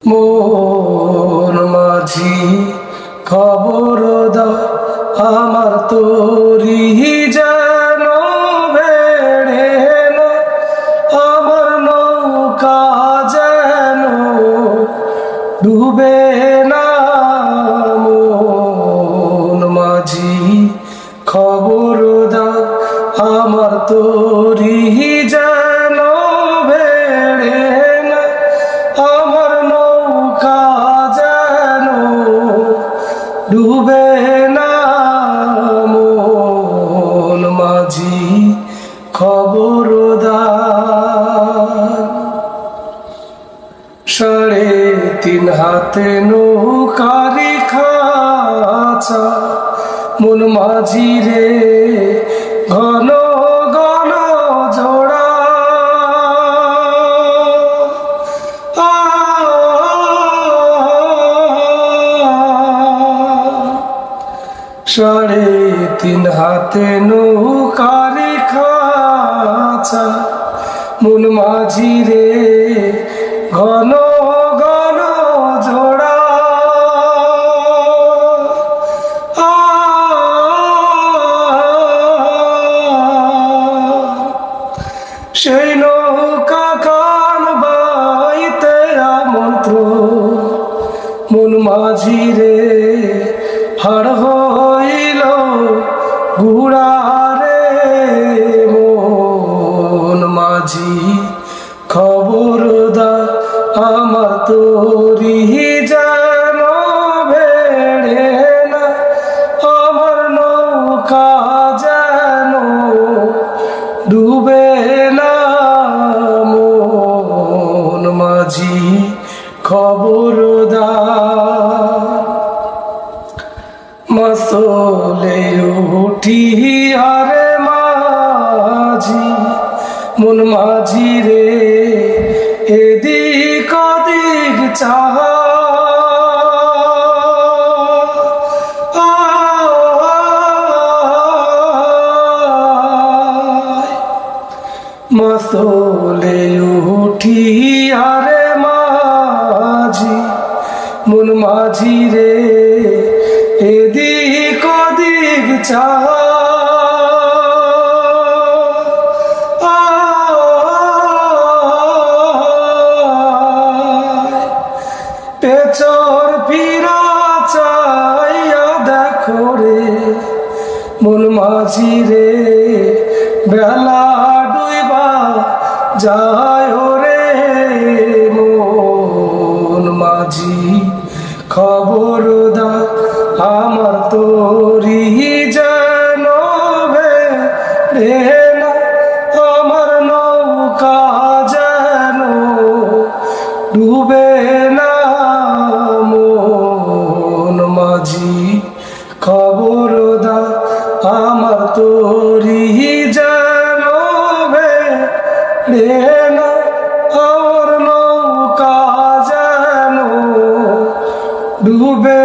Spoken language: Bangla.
মন মাঝি খবর দাও আমার তোরি যেন বেড়ে না, আমার নৌকা যেন ডুবে না। মন মাঝি খবর দাও আমার তোরি যেন বেড়ে না, আমার নৌকা যেন ডুবে না। মন মাঝি খবর দাও। 3.5 হাতে নৌকারি খাঁচা মন মাঝি রে ঘন ঘন জোড়া। 3.5 হাতে নৌকারি খাঁচা মন মাঝি রে ঘন ঘন জোড়া। সেই নৌকা কান বাইতে মন্ত্র মন মাঝি রে হার হইল গুড়া রে। মন মাঝি খবর দা আমার তোরি যেন বেড়ে না, আমার নৌকা যেন ডুবে না। মন মাঝি খবর দা। মাসলে উঠি আরে মাঝি মন মাঝি রে এদিক ওদিক চাহ। মাসলে উঠি আরে মাঝি মন মাঝি রে এদিক ওদিক চাহ। পেছর ফিরা চাইয়া দেখো রে মন মাঝি রে বেলা ডুইবা যায় রে। মন মাঝি খবর দা আমার তোরি যেন বেড়ে না, আমার নৌকা যেন ডুবে না। মন মাঝি খবর দা আমার তোরি যেন বেড়ে না, আমার নৌকা যেন ডুবে